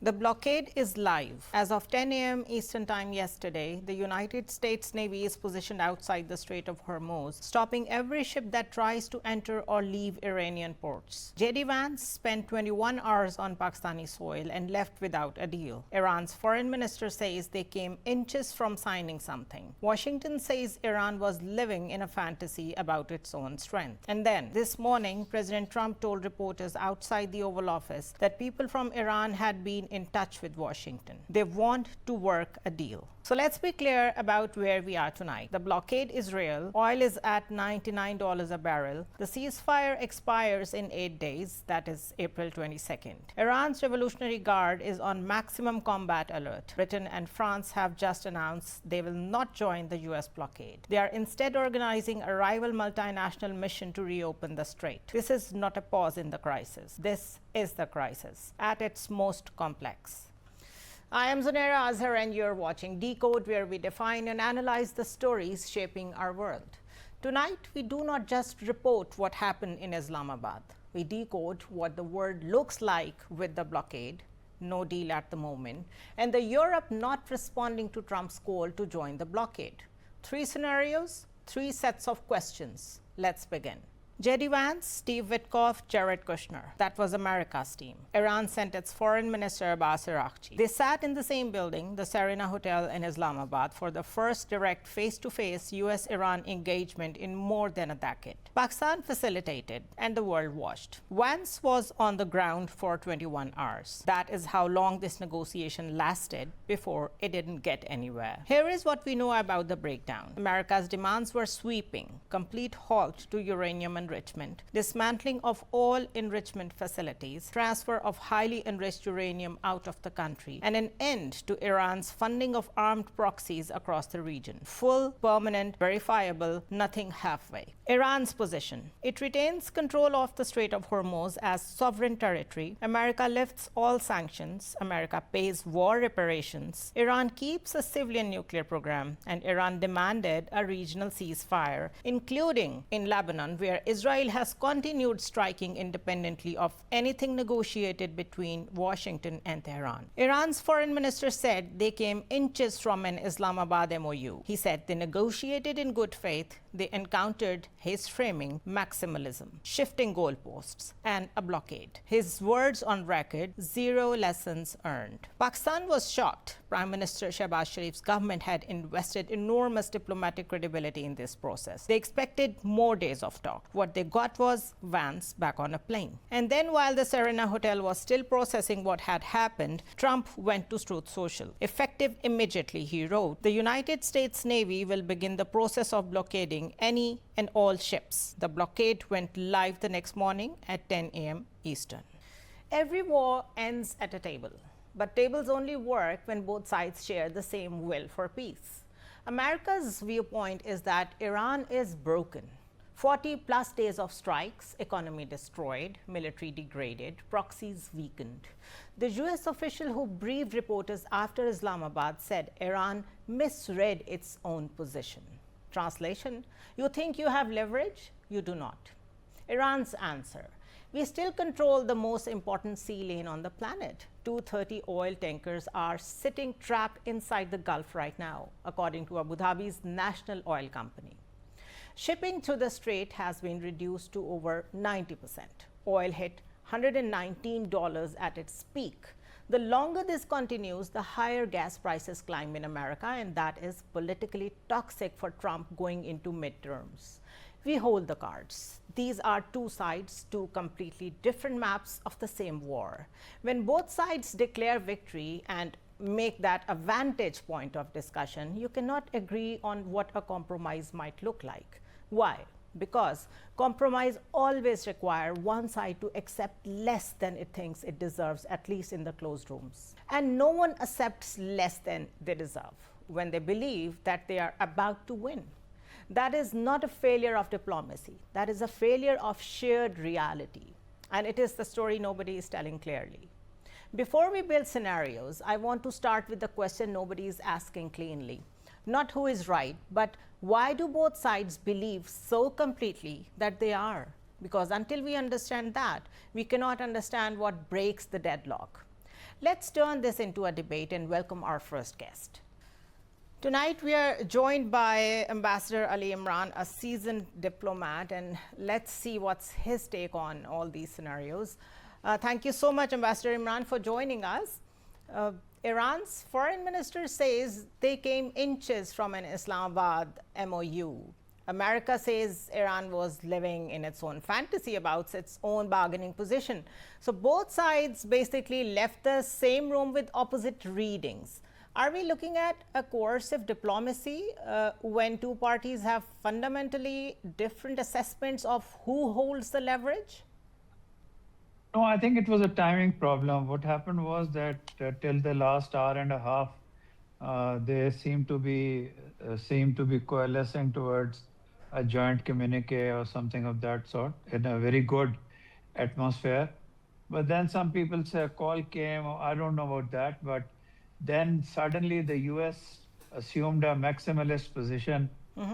The blockade is live. As of 10 a.m. Eastern Time yesterday, the United States Navy is positioned outside the Strait of Hormuz, stopping every ship that tries to enter or leave Iranian ports. J.D. Vance spent 21 hours on Pakistani soil and left without a deal. Iran's foreign minister says they came inches from signing something. Washington says Iran was living in a fantasy about its own strength. And then, this morning, President Trump told reporters outside the Oval Office that people from Iran had been in touch with Washington. They want to work a deal. So let's be clear about where we are tonight. The blockade is real. Oil is at $99 a barrel. The ceasefire expires in 8 days, that is April 22nd. Iran's Revolutionary Guard is on maximum combat alert. Britain and France have just announced they will not join the US blockade. They are instead organizing a rival multinational mission to reopen the strait. This is not a pause in the crisis. This is the crisis at its most complex. I am Zunaira Azhar and you're watching Decode, where we define and analyze the stories shaping our world. Tonight, we do not just report what happened in Islamabad. We decode what the world looks like with the blockade, no deal at the moment, and the Europe not responding to Trump's call to join the blockade. 3 scenarios, 3 sets of questions. Let's begin. J.D. Vance, Steve Witkoff, Jared Kushner. That was America's team. Iran sent its foreign minister Abbas Araghchi. They sat in the same building, the Serena Hotel in Islamabad, for the first direct face-to-face US-Iran engagement in more than a decade. Pakistan facilitated and the world watched. Vance was on the ground for 21 hours. That is how long this negotiation lasted before it didn't get anywhere. Here is what we know about the breakdown. America's demands were sweeping: complete halt to uranium enrichment, dismantling of all enrichment facilities, transfer of highly enriched uranium out of the country, and an end to Iran's funding of armed proxies across the region. Full, permanent, verifiable, nothing halfway. Iran's position. It retains control of the Strait of Hormuz as sovereign territory. America lifts all sanctions. America pays war reparations. Iran keeps a civilian nuclear program, and Iran demanded a regional ceasefire, including in Lebanon, where Israel has continued striking independently of anything negotiated between Washington and Tehran. Iran's foreign minister said they came inches from an Islamabad MOU. He said they negotiated in good faith. They encountered his framing: maximalism, shifting goalposts, and a blockade. His words on record: 0 lessons earned. Pakistan was shocked. Prime Minister Shehbaz Sharif's government had invested enormous diplomatic credibility in this process. They expected more days of talk. What they got was Vance back on a plane. And then, while the Serena Hotel was still processing what had happened, Trump went to Truth Social. Effective immediately, he wrote, "The United States Navy will begin the process of blockading any and all ships." The blockade went live the next morning at 10 a.m. Eastern. Every war ends at a table. But tables only work when both sides share the same will for peace. America's viewpoint is that Iran is broken. 40-plus days of strikes, economy destroyed, military degraded, proxies weakened. The US official who briefed reporters after Islamabad said Iran misread its own position. Translation: you think you have leverage? You do not. Iran's answer: we still control the most important sea lane on the planet. 230 oil tankers are sitting trapped inside the Gulf right now, according to Abu Dhabi's national oil company. Shipping through the strait has been reduced to over 90%. Oil hit $119 at its peak. The longer this continues, the higher gas prices climb in America, and that is politically toxic for Trump going into midterms. We hold the cards. These are 2 sides, 2 completely different maps of the same war. When both sides declare victory and make that a vantage point of discussion, you cannot agree on what a compromise might look like. Why? Because compromise always requires one side to accept less than it thinks it deserves, at least in the closed rooms. And no one accepts less than they deserve when they believe that they are about to win. That is not a failure of diplomacy. That is a failure of shared reality. And it is the story nobody is telling clearly. Before we build scenarios, I want to start with the question nobody is asking cleanly. Not who is right, but why do both sides believe so completely that they are? Because until we understand that, we cannot understand what breaks the deadlock. Let's turn this into a debate and welcome our first guest. Tonight, we are joined by Ambassador Ali Imran, a seasoned diplomat, and let's see what's his take on all these scenarios. Thank you so much, Ambassador Imran, for joining us. Iran's foreign minister says they came inches from an Islamabad MOU. America says Iran was living in its own fantasy about its own bargaining position. So both sides basically left the same room with opposite readings. Are we looking at a coercive diplomacy when two parties have fundamentally different assessments of who holds the leverage? No, I think it was a timing problem. What happened was that till the last hour and a half, they seemed to be coalescing towards a joint communique or something of that sort in a very good atmosphere. But then some people say a call came. I don't know about that, but then suddenly the US assumed a maximalist position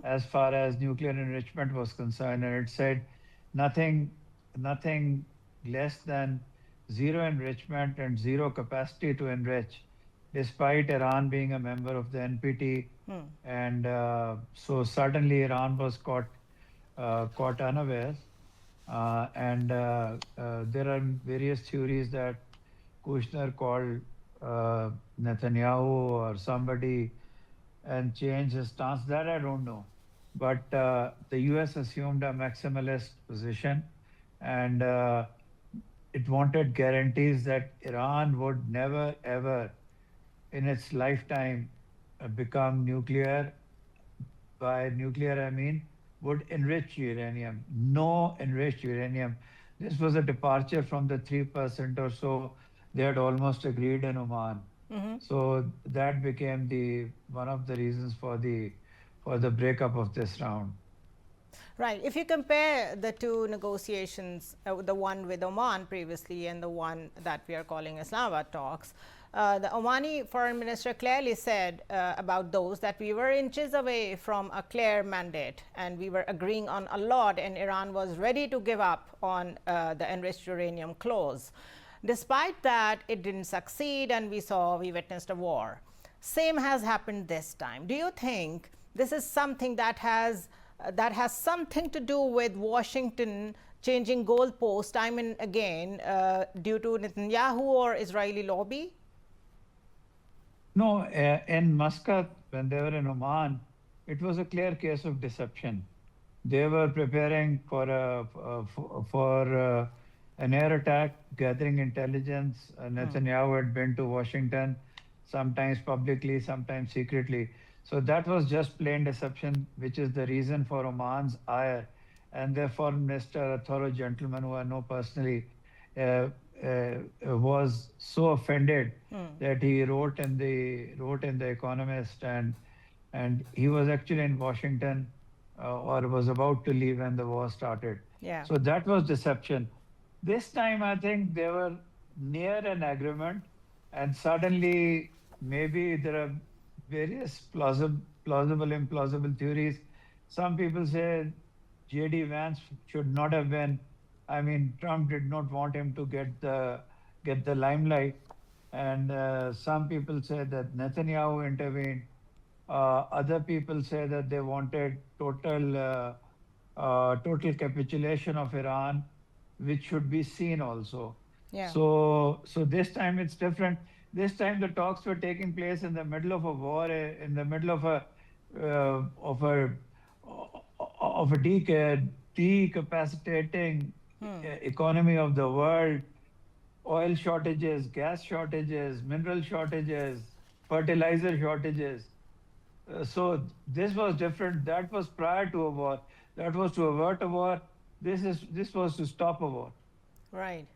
as far as nuclear enrichment was concerned, and it said nothing less than zero enrichment and zero capacity to enrich, despite Iran being a member of the NPT. And so suddenly Iran was caught unawares. And there are various theories that Kushner called Netanyahu or somebody and changed his stance. That I don't know. But the US assumed a maximalist position, and it wanted guarantees that Iran would never, ever in its lifetime become nuclear. By nuclear, I mean would enrich uranium, no enriched uranium. This was a departure from the 3% or so they had almost agreed in Oman. So that became one of the reasons for the breakup of this round. Right. If you compare the two negotiations, the one with Oman previously and the one that we are calling Islamabad talks, the Omani foreign minister clearly said about those that we were inches away from a clear mandate and we were agreeing on a lot, and Iran was ready to give up on the enriched uranium clause. Despite that, it didn't succeed and we witnessed a war. Same has happened this time. Do you think this is something that has something to do with Washington changing goalposts time and again due to Netanyahu or Israeli lobby? No, in Muscat, when they were in Oman, it was a clear case of deception. They were preparing for an air attack, gathering intelligence. Netanyahu had been to Washington, sometimes publicly, sometimes secretly. So that was just plain deception, which is the reason for Oman's ire. And their foreign minister, a thorough gentleman who I know personally, was so offended that he wrote in the Economist, and he was actually in Washington or was about to leave when the war started. Yeah. So that was deception. This time, I think they were near an agreement, and suddenly maybe there are various plausible, implausible theories. Some people say J.D. Vance should not have been. I mean, Trump did not want him to get the limelight, and some people say that Netanyahu intervened. Other people say that they wanted total capitulation of Iran, which should be seen also. Yeah. So this time it's different. This time the talks were taking place in the middle of a war, in the middle of a decapacitating economy of the world, oil shortages, gas shortages, mineral shortages, fertilizer shortages. So this was different. That was prior to a war. That was to avert a war. This was to stop a war. Right.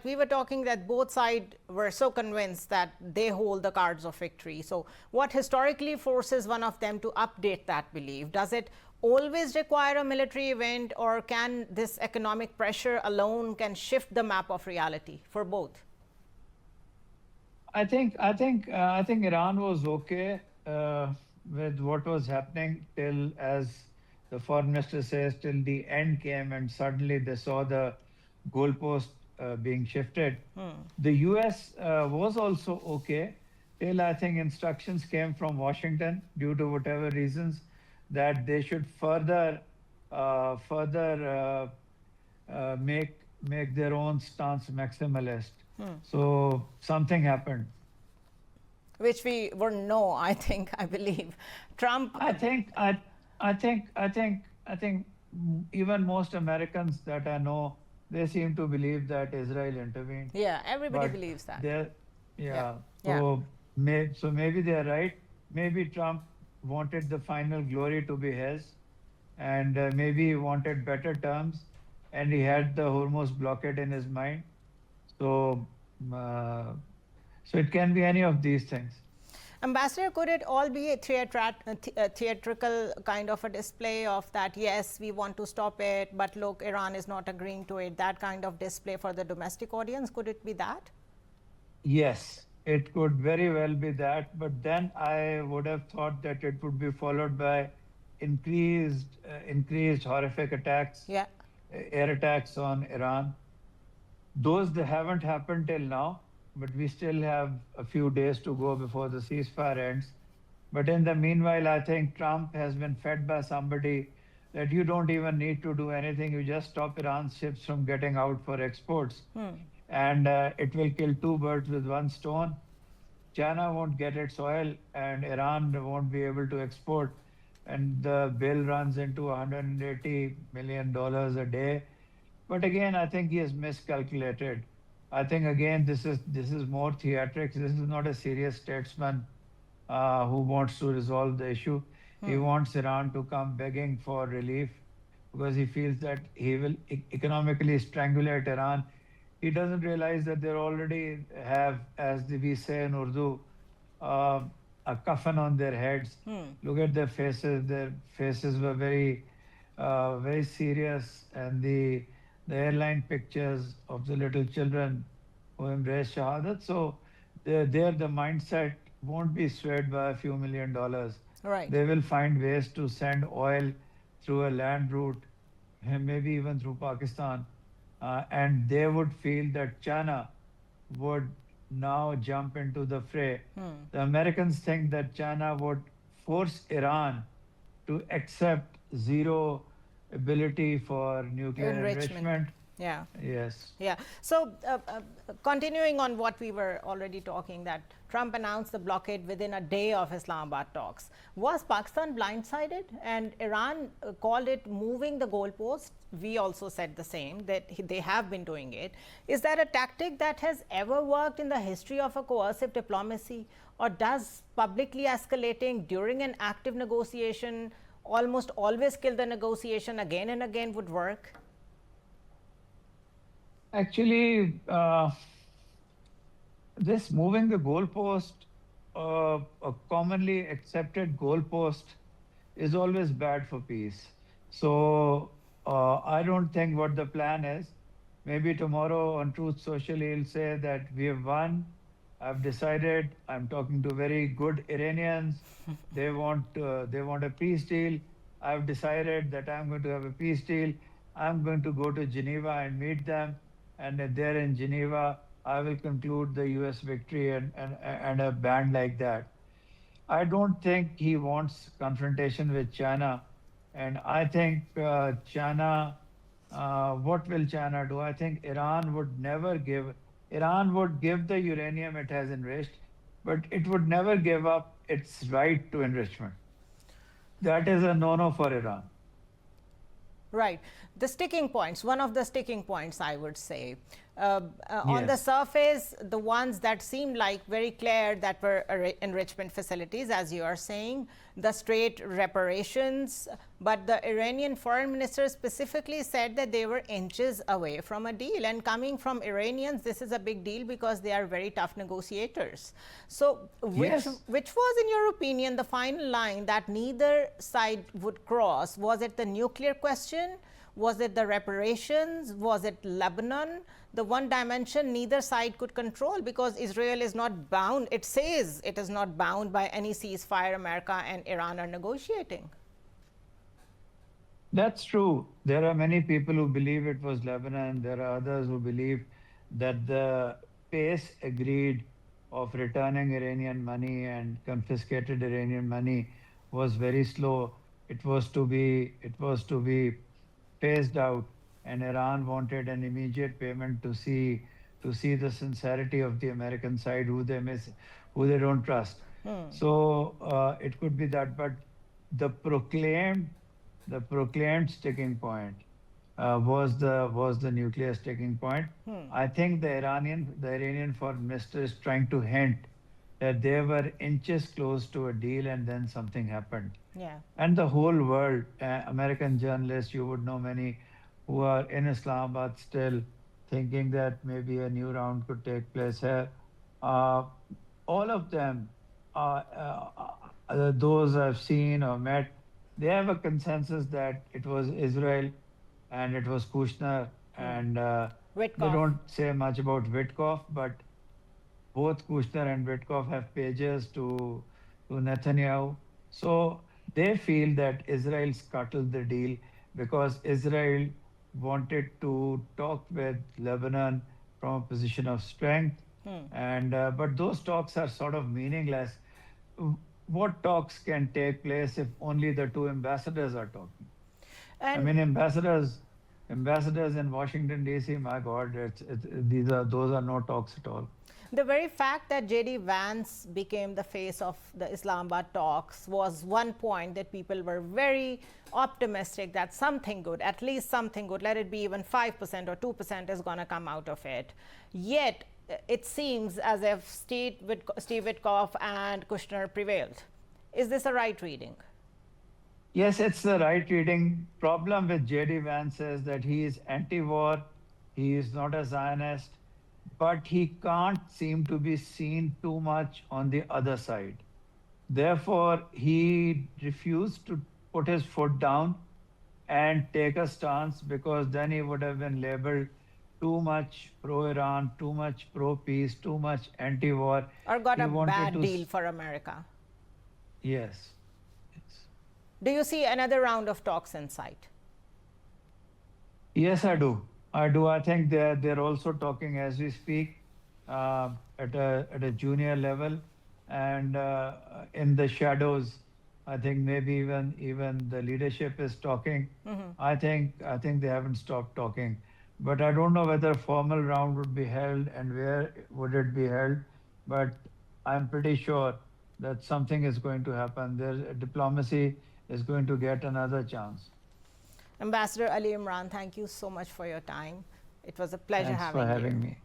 We were talking that both sides were so convinced that they hold the cards of victory. So what historically forces one of them to update that belief? Does it always require a military event, or can this economic pressure alone can shift the map of reality for both? I think Iran was okay with what was happening till, as the foreign minister says, till the end came, and suddenly they saw the goalpost being shifted. The US was also okay till I think instructions came from Washington due to whatever reasons that they should further make their own stance maximalist. So something happened. Which we were no, I think, I believe. Trump. I think even most Americans that I know, they seem to believe that Israel intervened. Yeah, everybody But believes that. they're, Yeah. yeah. So maybe they're right. Maybe Trump wanted the final glory to be his, and maybe he wanted better terms, and he had the Hormuz blockade in his mind. So, uh, so it can be any of these things. Ambassador, could it all be a theatrical kind of a display of that, yes, we want to stop it, but look, Iran is not agreeing to it, that kind of display for the domestic audience? Could it be that? Yes, it could very well be that, but then I would have thought that it would be followed by increased horrific attacks, Yeah. air attacks on Iran. Those they haven't happened till now, but we still have a few days to go before the ceasefire ends. But in the meanwhile, I think Trump has been fed by somebody that you don't even need to do anything. You just stop Iran's ships from getting out for exports. And it will kill two birds with one stone. China won't get its oil, and Iran won't be able to export. And the bill runs into $180 million a day. But again, I think he has miscalculated. I think again this is more theatrics. This is not a serious statesman who wants to resolve the issue. He wants Iran to come begging for relief because he feels that he will economically strangulate Iran. He doesn't realize that they already have, as we say in Urdu, a coffin on their heads. Look at their faces. Their faces were very serious, and the airline pictures of the little children who embrace Shahadat. So there the mindset won't be swayed by a few $1 million. Right. They will find ways to send oil through a land route, maybe even through Pakistan. And they would feel that China would now jump into the fray. The Americans think that China would force Iran to accept zero ability for nuclear enrichment. Yeah. Yes. Yeah. So continuing on what we were already talking, that Trump announced the blockade within a day of Islamabad talks. Was Pakistan blindsided? And Iran called it moving the goalpost. We also said the same, that they have been doing it. Is that a tactic that has ever worked in the history of a coercive diplomacy? Or does publicly escalating during an active negotiation almost always kill the negotiation again and again would work? Actually, this moving the goalpost, a commonly accepted goalpost, is always bad for peace. So I don't think what the plan is. Maybe tomorrow on Truth Social, he'll say that we have won. I've decided. I'm talking to very good Iranians. They want a peace deal. I've decided that I'm going to have a peace deal. I'm going to go to Geneva and meet them. And there in Geneva, I will conclude the US victory and a band like that. I don't think he wants confrontation with China. And I think China, what will China do? I think Iran would give the uranium it has enriched, but it would never give up its right to enrichment. That is a no-no for Iran. Right. The sticking points, one of the sticking points, I would say. On the surface, the ones that seemed like very clear that were enrichment facilities, as you are saying, the straight reparations, but the Iranian foreign minister specifically said that they were inches away from a deal. And coming from Iranians, this is a big deal because they are very tough negotiators. So which was, in your opinion, the final line that neither side would cross? Was it the nuclear question? Was it the reparations? Was it Lebanon? The one dimension neither side could control because Israel is not bound. It says it is not bound by any ceasefire America and Iran are negotiating. That's true. There are many people who believe it was Lebanon. There are others who believe that the pace agreed of returning Iranian money and confiscated Iranian money was very slow. It was to be phased out, and Iran wanted an immediate payment to see the sincerity of the American side, who they don't trust. So it could be that, but the proclaimed the proclaimed sticking point was the nuclear sticking point. I think the Iranian foreign minister is trying to hint that they were inches close to a deal, and then something happened. Yeah. And the whole world, American journalists, you would know many who are in Islamabad still thinking that maybe a new round could take place here. Uh, all of them, those I've seen or met, they have a consensus that it was Israel and it was Kushner, and they Witkoff. don't say much about Witkoff, but both Kushner and Witkoff have pages to Netanyahu. So they feel that Israel scuttled the deal because Israel wanted to talk with Lebanon from a position of strength, and but those talks are sort of meaningless. What talks can take place if only the two ambassadors are talking? I And mean, ambassadors in Washington D.C. My God, those are no talks at all. the very fact that JD Vance became the face of the Islamabad talks was one point that people were very optimistic that something good, at least something good, let it be even 5% or 2%, is going to come out of it. Yet, it seems as if Steve Witkoff and Kushner prevailed. Is this a right reading? Yes, it's the right reading. Problem with J.D. Vance is that he is anti-war. He is not a Zionist, but he can't seem to be seen too much on the other side. Therefore, he refused to put his foot down and take a stance, because then he would have been labeled too much pro-Iran, too much pro-peace, too much anti-war. Or got He a wanted bad to, deal for America? yes. Yes. Do you see another round of talks in sight? Yes, I do. I do. I think they're also talking as we speak, at a junior level, and in the shadows. I think maybe even the leadership is talking. I think they haven't stopped talking, but I don't know whether formal round would be held and where would it be held. But I'm pretty sure that something is going to happen. Diplomacy is going to get another chance. Ambassador Ali Imran, thank you so much for your time. It was a pleasure Thanks for having you. having me.